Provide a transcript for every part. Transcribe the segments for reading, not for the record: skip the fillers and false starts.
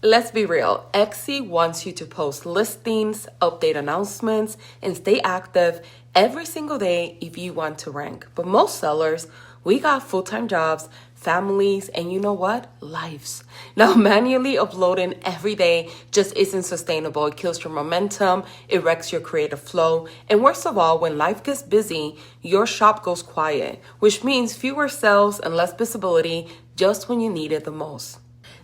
Let's be real, Etsy wants you to post listings, update announcements, and stay active every single day if you want to rank. But most sellers, we got full-time jobs, families, and you know what? Lives. Now, manually uploading every day just isn't sustainable. It kills your momentum, it wrecks your creative flow, and worst of all, when life gets busy, your shop goes quiet, which means fewer sales and less visibility just when you need it the most.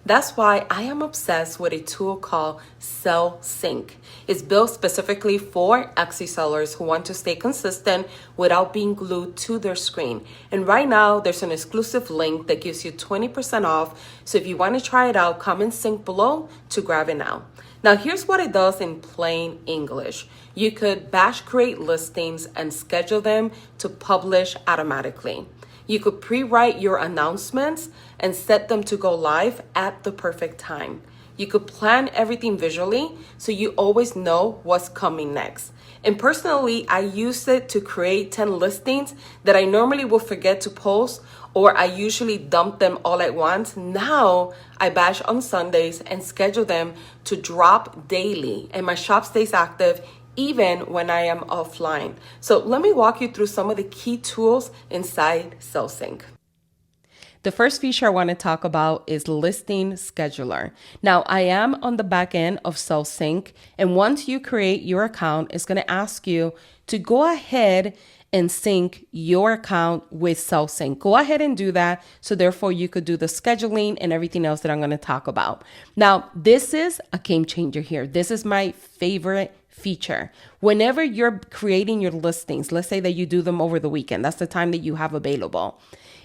That's why I am obsessed with a tool called CellSync. It's built specifically for Etsy sellers who want to stay consistent without being glued to their screen. And right now, there's an exclusive link that gives you 20% off. So if you want to try it out, comment sync below to grab it now. Now, here's what it does in plain English. You could batch create listings and schedule them to publish automatically. You could pre-write your announcements and set them to go live at the perfect time. You could plan everything visually so you always know what's coming next. And personally, I use it to create 10 listings that I normally will forget to post, or I usually dump them all at once. Now I batch on Sundays and schedule them to drop daily, and my shop stays active even when I am offline. So let me walk you through some of the key tools inside CellSync. The first feature I want to talk about is Listing Scheduler. Now, I am on the back end of CellSync, and once you create your account, it's going to ask you to go ahead and sync your account with CellSync. Go ahead and do that. So therefore you could do the scheduling and everything else that I'm going to talk about. Now, this is a game changer here. This is my favorite feature. Whenever you're creating your listings, let's say that you do them over the weekend, that's the time that you have available.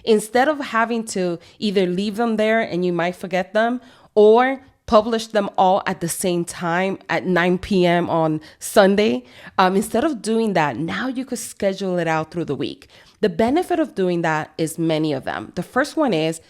Instead of having to either leave them there and you might forget them, or publish them all at the same time at 9 p.m. on Sunday. Instead of doing that, now you could schedule it out through the week. The benefit of doing that is many of them. The first one is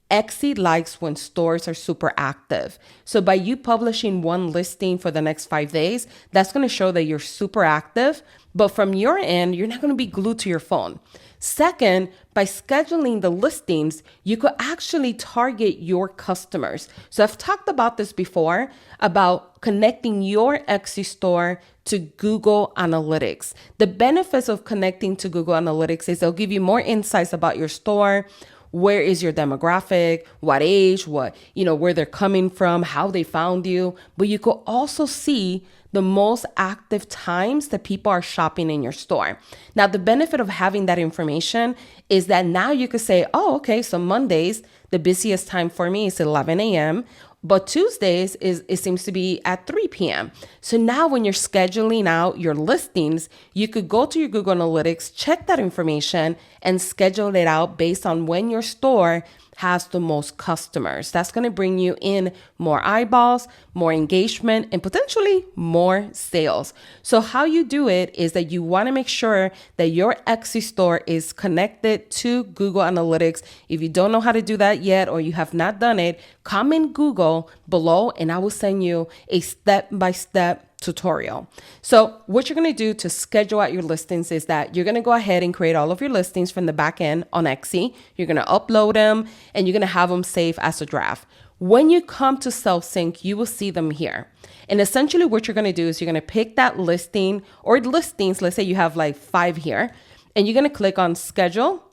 Etsy likes when stores are super active. So by you publishing one listing for the next 5 days, that's going to show that you're super active. But from your end, you're not going to be glued to your phone. Second, by scheduling the listings, you could actually target your customers. So I've talked about this before, about connecting your Etsy store to Google Analytics. The benefits of connecting to Google Analytics is they'll give you more insights about your store. Where is your demographic, what age, where they're coming from, how they found you. But you could also see the most active times that people are shopping in your store. Now, the benefit of having that information is that now you could say, oh, okay, so Mondays, the busiest time for me is 11 a.m., but Tuesdays it seems to be at 3 p.m. So now when you're scheduling out your listings, you could go to your Google Analytics, check that information, and schedule it out based on when your store has the most customers. That's going to bring you in more eyeballs, more engagement, and potentially more sales. So how you do it is that you want to make sure that your Etsy store is connected to Google Analytics. If you don't know how to do that yet, or you have not done it, comment Google below and I will send you a step-by-step tutorial. So what you're going to do to schedule out your listings is that you're going to go ahead and create all of your listings from the back end on Etsy. You're going to upload them and you're going to have them saved as a draft. When you come to CellSync, you will see them here. And essentially what you're going to do is you're going to pick that listing or listings. Let's say you have like 5 here, and you're going to click on schedule.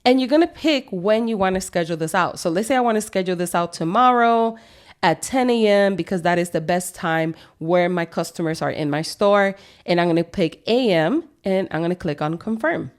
And you're going to pick when you want to schedule this out. So let's say I want to schedule this out tomorrow at 10 a.m. because that is the best time where my customers are in my store. And I'm going to pick AM and I'm going to click on confirm.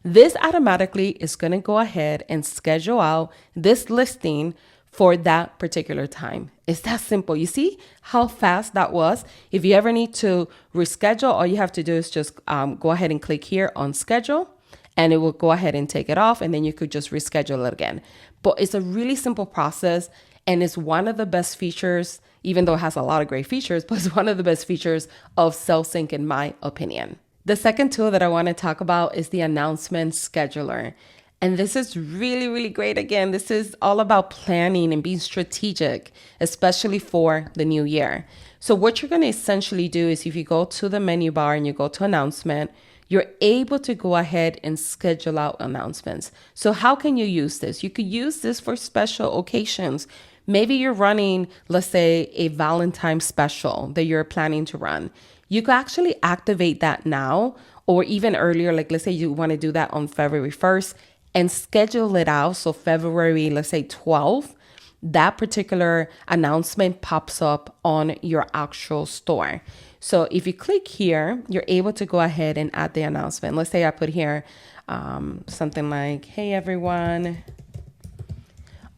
This automatically is going to go ahead and schedule out this listing for that particular time. It's that simple. You see how fast that was? If you ever need to reschedule, all you have to do is just go ahead and click here on schedule, and it will go ahead and take it off, and then you could just reschedule it again. But it's a really simple process. And it's one of the best features, even though it has a lot of great features, but it's one of the best features of CellSync in my opinion. The second tool that I want to talk about is the announcement scheduler. And this is really, really great. Again, this is all about planning and being strategic, especially for the new year. So what you're going to essentially do is if you go to the menu bar and you go to announcement, you're able to go ahead and schedule out announcements. So how can you use this? You could use this for special occasions. Maybe you're running, let's say, a Valentine's special that you're planning to run. You could actually activate that now or even earlier. Like, let's say you want to do that on February 1st and schedule it out. So February, let's say 12th, that particular announcement pops up on your actual store. So if you click here, you're able to go ahead and add the announcement. Let's say I put here something like, hey everyone,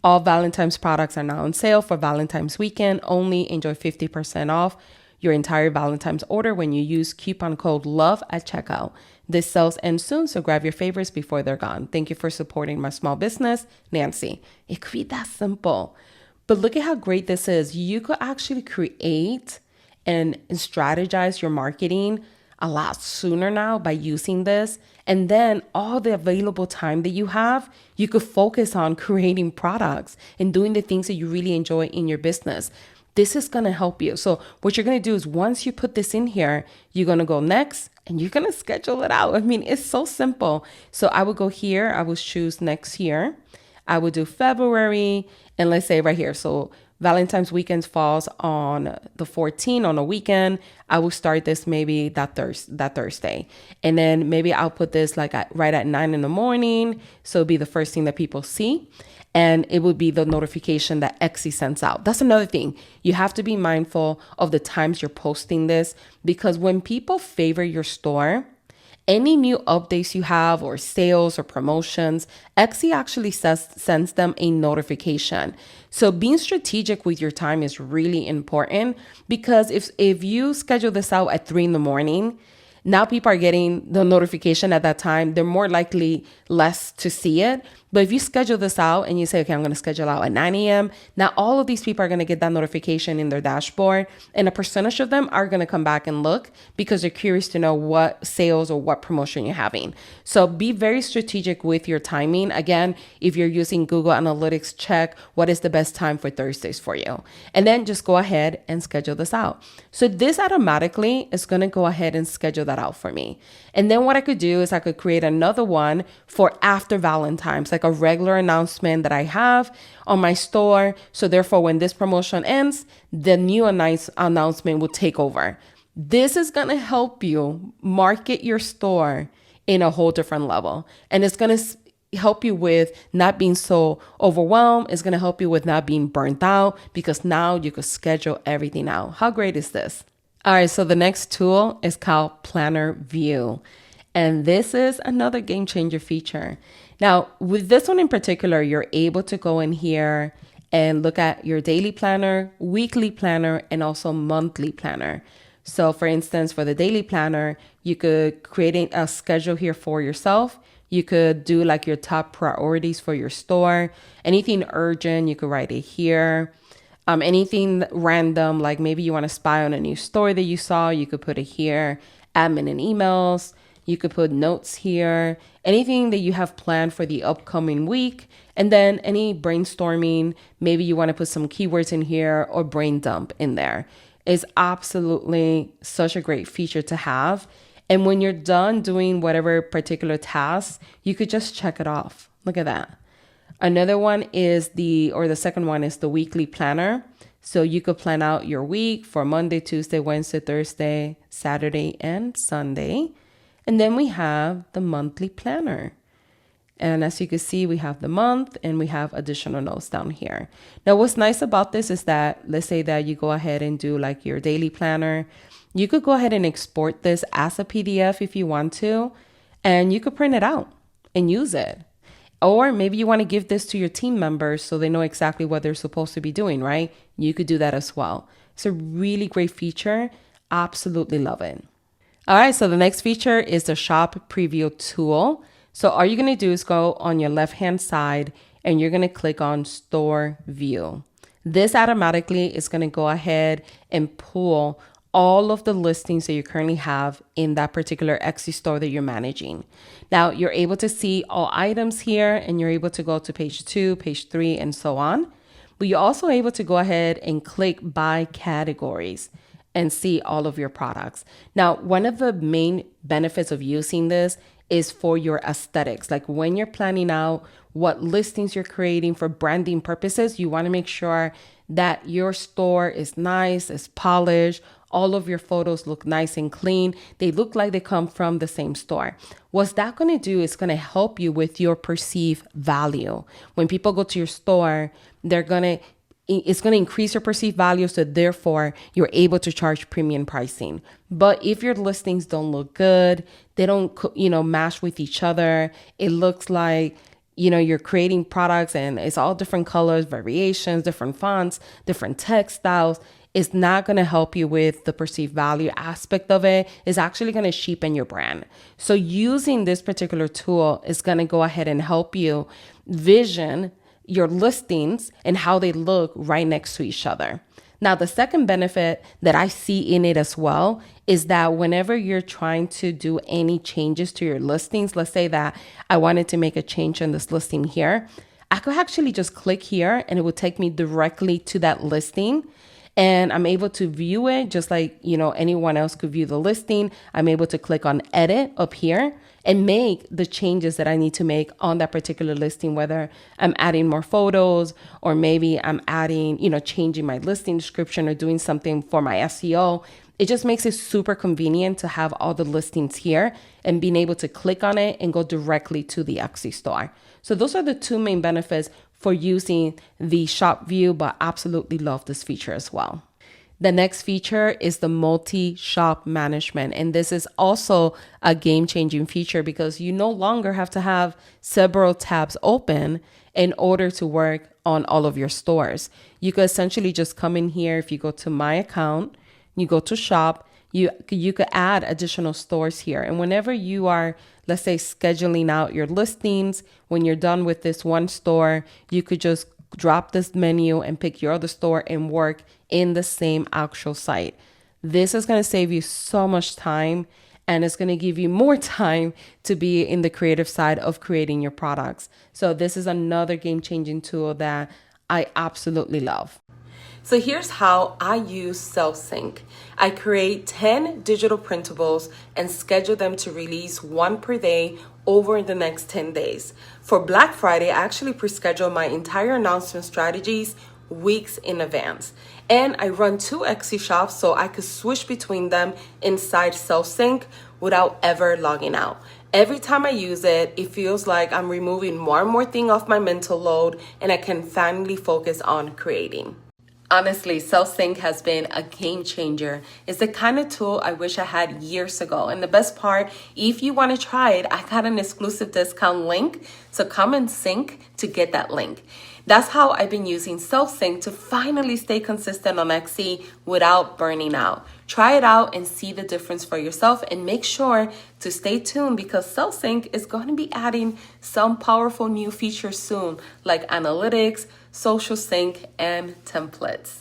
all Valentine's products are now on sale for Valentine's weekend only. Enjoy 50% off your entire Valentine's order when you use coupon code LOVE at checkout. This sells end soon, so grab your favorites before they're gone. Thank you for supporting my small business, Nancy. It could be that simple. But look at how great this is. You could actually create and strategize your marketing a lot sooner now by using this. And then all the available time that you have, you could focus on creating products and doing the things that you really enjoy in your business. This is going to help you. So what you're going to do is once you put this in here, you're going to go next and you're going to schedule it out. I mean, it's so simple. So I would go here. I would choose next here. I would do February and let's say right here. So Valentine's weekend falls on the 14th on a weekend. I will start this maybe that Thursday. And then maybe I'll put this like right at 9 in the morning. So it'll be the first thing that people see. And it would be the notification that Etsy sends out. That's another thing. You have to be mindful of the times you're posting this because when people favor your store, any new updates you have or sales or promotions, Etsy actually sends them a notification. So being strategic with your time is really important because if you schedule this out at 3 in the morning, now people are getting the notification at that time. They're more likely less to see it. But if you schedule this out and you say, okay, I'm going to schedule out at 9 a.m. Now all of these people are going to get that notification in their dashboard. And a percentage of them are going to come back and look because they're curious to know what sales or what promotion you're having. So be very strategic with your timing. Again, if you're using Google Analytics, check what is the best time for Thursdays for you. And then just go ahead and schedule this out. So this automatically is going to go ahead and schedule that out for me. And then what I could do is I could create another one for after Valentine's, like a regular announcement that I have on my store. So therefore, when this promotion ends, the new announcement will take over. This is going to help you market your store in a whole different level. And it's going to help you with not being so overwhelmed. It's going to help you with not being burnt out because now you can schedule everything out. How great is this? All right, so the next tool is called Planner View. And this is another game changer feature. Now, with this one in particular, you're able to go in here and look at your daily planner, weekly planner, and also monthly planner. So for instance, for the daily planner, you could create a schedule here for yourself. You could do like your top priorities for your store. Anything urgent, you could write it here. Anything random, like maybe you want to spy on a new store that you saw, you could put it here. Admin and emails, you could put notes here. Anything that you have planned for the upcoming week. And then any brainstorming, maybe you want to put some keywords in here or brain dump in there. Is absolutely such a great feature to have. And when you're done doing whatever particular task, you could just check it off. Look at that. Another one is the second one is the weekly planner. So you could plan out your week for Monday, Tuesday, Wednesday, Thursday, Saturday, and Sunday. And then we have the monthly planner. And as you can see, we have the month and we have additional notes down here. Now, what's nice about this is that, let's say that you go ahead and do like your daily planner. You could go ahead and export this as a PDF if you want to, and you could print it out and use it. Or maybe you want to give this to your team members so they know exactly what they're supposed to be doing, right? You could do that as well. It's a really great feature. Absolutely love it. All right, so the next feature is the shop preview tool. So all you're going to do is go on your left-hand side and you're going to click on store view. This automatically is going to go ahead and pull all of the listings that you currently have in that particular Etsy store that you're managing. Now you're able to see all items here and you're able to go to page 2, page 3, and so on. But you're also able to go ahead and click by categories and see all of your products. Now, one of the main benefits of using this is for your aesthetics. Like when you're planning out what listings you're creating for branding purposes, you want to make sure that your store is nice, is polished, all of your photos look nice and clean. They look like they come from the same store. What's that going to do is going to help you with your perceived value. When people go to your store, it's going to increase your perceived value. So therefore you're able to charge premium pricing. But if your listings don't look good, they don't, match with each other. It looks like, you're creating products and it's all different colors, variations, different fonts, different text styles. It's not going to help you with the perceived value aspect of it. It's actually going to cheapen your brand. So using this particular tool is going to go ahead and help you vision your listings and how they look right next to each other. Now, the second benefit that I see in it as well is that whenever you're trying to do any changes to your listings, let's say that I wanted to make a change in this listing here, I could actually just click here and it would take me directly to that listing. And I'm able to view it just like, anyone else could view the listing. I'm able to click on edit up here and make the changes that I need to make on that particular listing, whether I'm adding more photos or maybe I'm adding, changing my listing description or doing something for my SEO. It just makes it super convenient to have all the listings here and being able to click on it and go directly to the Etsy store. So those are the two main benefits for using the shop view, but absolutely love this feature as well. The next feature is the multi-shop management. And this is also a game-changing feature because you no longer have to have several tabs open in order to work on all of your stores. You could essentially just come in here. If you go to my account, you go to shop, you could add additional stores here. And whenever you are, let's say, scheduling out your listings, when you're done with this one store, you could just drop this menu and pick your other store and work in the same actual site. This is going to save you so much time and it's going to give you more time to be in the creative side of creating your products. So this is another game-changing tool that I absolutely love. So here's how I use CellSync. I create 10 digital printables and schedule them to release one per day over the next 10 days. For Black Friday, I actually pre-schedule my entire announcement strategies weeks in advance. And I run 2 Etsy shops so I could switch between them inside CellSync without ever logging out. Every time I use it, it feels like I'm removing more and more things off my mental load and I can finally focus on creating. Honestly, CellSync has been a game changer. It's the kind of tool I wish I had years ago. And the best part, if you want to try it, I got an exclusive discount link. So come and sync to get that link. That's how I've been using CellSync to finally stay consistent on Etsy without burning out. Try it out and see the difference for yourself and make sure to stay tuned because CellSync is going to be adding some powerful new features soon like analytics, social sync, and templates.